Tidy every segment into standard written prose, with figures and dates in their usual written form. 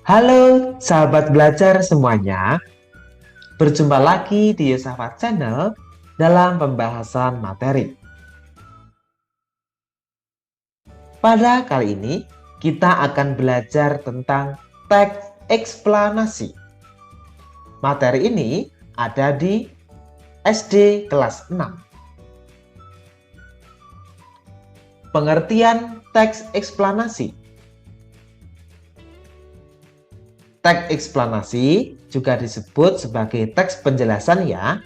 Halo sahabat belajar semuanya, berjumpa lagi di Yosafat Channel dalam pembahasan materi. Pada kali ini, kita akan belajar tentang teks eksplanasi. Materi ini ada di SD kelas 6. Pengertian teks eksplanasi. Teks eksplanasi juga disebut sebagai teks penjelasan ya.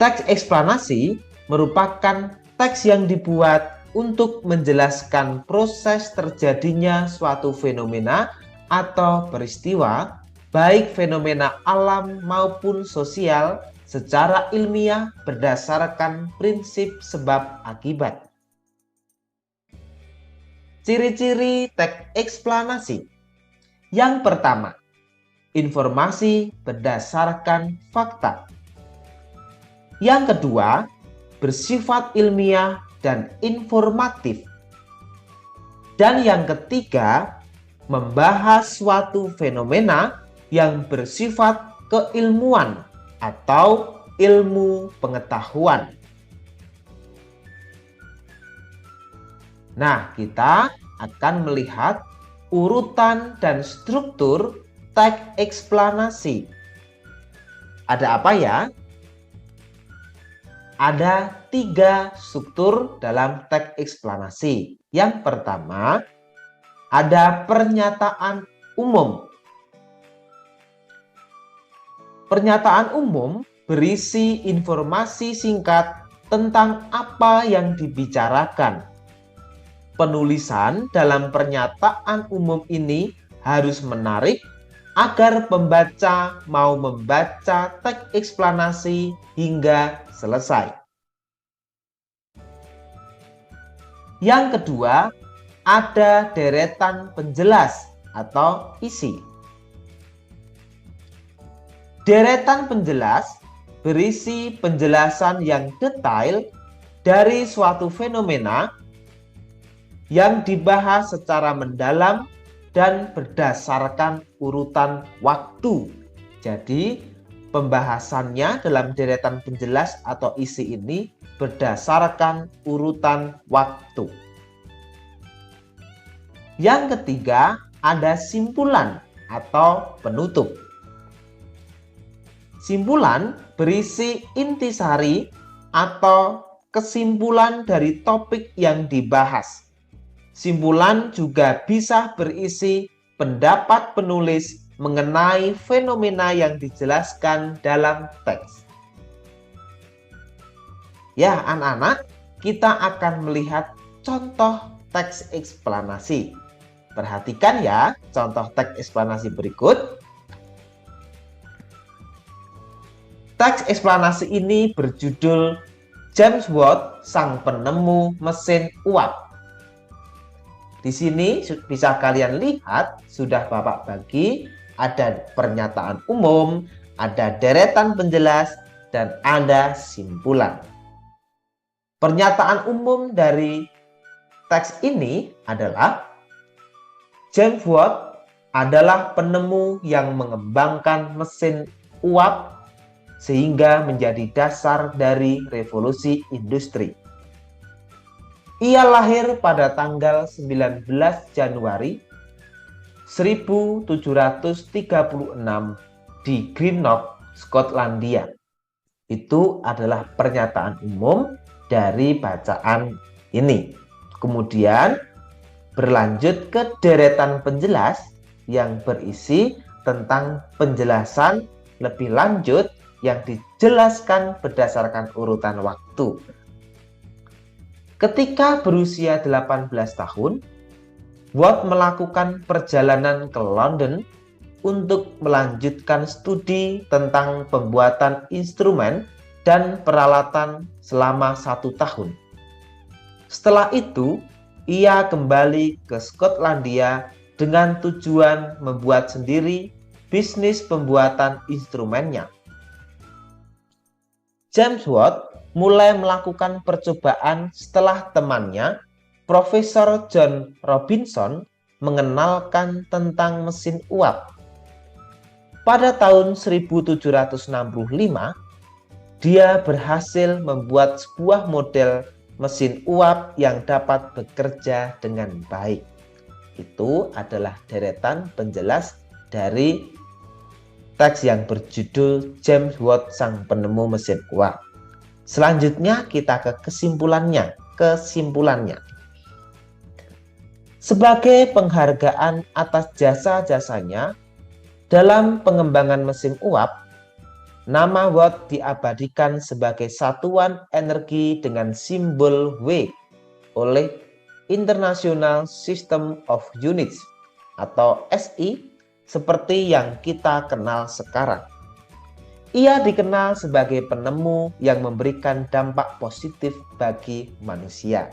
Teks eksplanasi merupakan teks yang dibuat untuk menjelaskan proses terjadinya suatu fenomena atau peristiwa, baik fenomena alam maupun sosial, secara ilmiah berdasarkan prinsip sebab akibat. Ciri-ciri teks eksplanasi. Yang pertama, informasi berdasarkan fakta. Yang kedua, bersifat ilmiah dan informatif. Dan yang ketiga, membahas suatu fenomena yang bersifat keilmuan atau ilmu pengetahuan. Nah, kita akan melihat urutan dan struktur teks eksplanasi. Ada apa ya? Ada 3 struktur dalam teks eksplanasi. Yang pertama, ada pernyataan umum. Pernyataan umum berisi informasi singkat tentang apa yang dibicarakan. Penulisan dalam pernyataan umum ini harus menarik agar pembaca mau membaca teks eksplanasi hingga selesai. Yang kedua, ada deretan penjelas atau isi. Deretan penjelas berisi penjelasan yang detail dari suatu fenomena yang dibahas secara mendalam dan berdasarkan urutan waktu. Jadi, pembahasannya dalam deretan penjelas atau isi ini berdasarkan urutan waktu. Yang ketiga, ada simpulan atau penutup. Simpulan berisi intisari atau kesimpulan dari topik yang dibahas. Simpulan juga bisa berisi pendapat penulis mengenai fenomena yang dijelaskan dalam teks. Ya, anak-anak, kita akan melihat contoh teks eksplanasi. Perhatikan ya, contoh teks eksplanasi berikut. Teks eksplanasi ini berjudul James Watt, Sang Penemu Mesin Uap. Di sini bisa kalian lihat, sudah Bapak bagi, ada pernyataan umum, ada deretan penjelas, dan ada simpulan. Pernyataan umum dari teks ini adalah James Watt adalah penemu yang mengembangkan mesin uap sehingga menjadi dasar dari revolusi industri. Ia lahir pada tanggal 19 Januari 1736 di Greenock, Skotlandia. Itu adalah pernyataan umum dari bacaan ini. Kemudian berlanjut ke deretan penjelas yang berisi tentang penjelasan lebih lanjut yang dijelaskan berdasarkan urutan waktu. Ketika berusia 18 tahun, Watt melakukan perjalanan ke London untuk melanjutkan studi tentang pembuatan instrumen dan peralatan selama 1 tahun. Setelah itu, ia kembali ke Skotlandia dengan tujuan membuat sendiri bisnis pembuatan instrumennya. James Watt mulai melakukan percobaan setelah temannya, Profesor John Robinson, mengenalkan tentang mesin uap. Pada tahun 1765, dia berhasil membuat sebuah model mesin uap yang dapat bekerja dengan baik. Itu adalah deretan penjelas dari teks yang berjudul James Watt Sang Penemu Mesin Uap. Selanjutnya kita ke kesimpulannya. Sebagai penghargaan atas jasa-jasanya dalam pengembangan mesin uap, nama Watt diabadikan sebagai satuan energi dengan simbol W oleh International System of Units atau SI seperti yang kita kenal sekarang. Ia dikenal sebagai penemu yang memberikan dampak positif bagi manusia.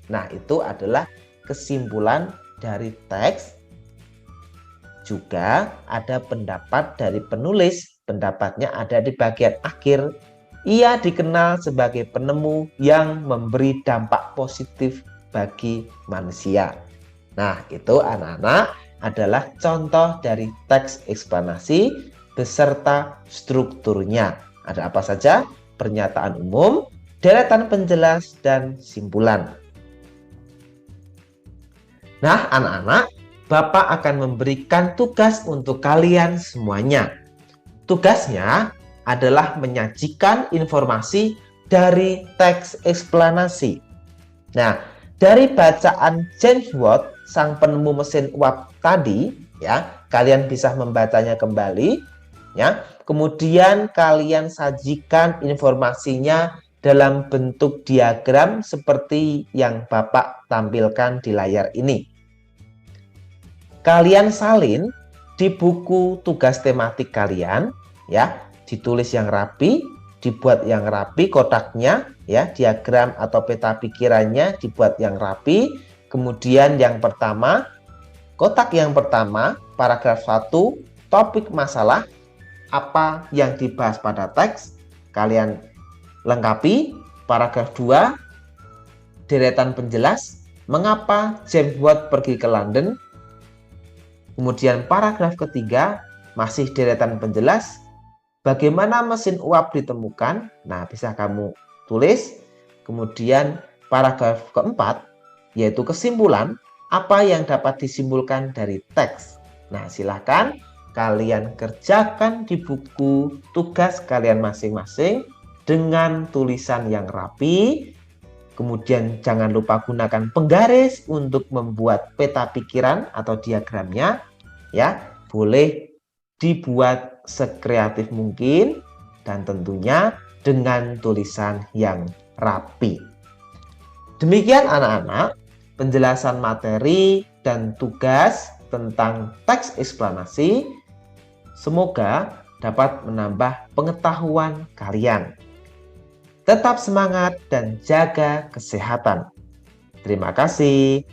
Nah, itu adalah kesimpulan dari teks. Juga ada pendapat dari penulis. Pendapatnya ada di bagian akhir. Ia dikenal sebagai penemu yang memberi dampak positif bagi manusia. Nah, itu anak-anak adalah contoh dari teks eksplanasi beserta strukturnya. Ada apa saja? Pernyataan umum, deretan penjelas, dan simpulan. Nah, anak-anak, Bapak akan memberikan tugas untuk kalian semuanya. Tugasnya adalah menyajikan informasi dari teks eksplanasi. Nah, dari bacaan James Watt, sang penemu mesin uap tadi, ya, kalian bisa membacanya kembali, ya. Kemudian kalian sajikan informasinya dalam bentuk diagram seperti yang Bapak tampilkan di layar ini. Kalian salin di buku tugas tematik kalian, ya, ditulis yang rapi, dibuat yang rapi kotaknya, ya, diagram atau peta pikirannya dibuat yang rapi. Kemudian yang pertama, kotak yang pertama, paragraf 1, topik masalah, apa yang dibahas pada teks, kalian lengkapi. Paragraf 2, deretan penjelas, mengapa James Watt pergi ke London. Kemudian paragraf ketiga, masih deretan penjelas, bagaimana mesin uap ditemukan. Nah, bisa kamu tulis. Kemudian paragraf keempat, yaitu kesimpulan, apa yang dapat disimpulkan dari teks. Nah, silakan kalian kerjakan di buku tugas kalian masing-masing dengan tulisan yang rapi. Kemudian jangan lupa gunakan penggaris untuk membuat peta pikiran atau diagramnya, ya. Boleh dibuat sekreatif mungkin dan tentunya dengan tulisan yang rapi. Demikian anak-anak, penjelasan materi dan tugas tentang teks eksplanasi. Semoga dapat menambah pengetahuan kalian. Tetap semangat dan jaga kesehatan. Terima kasih.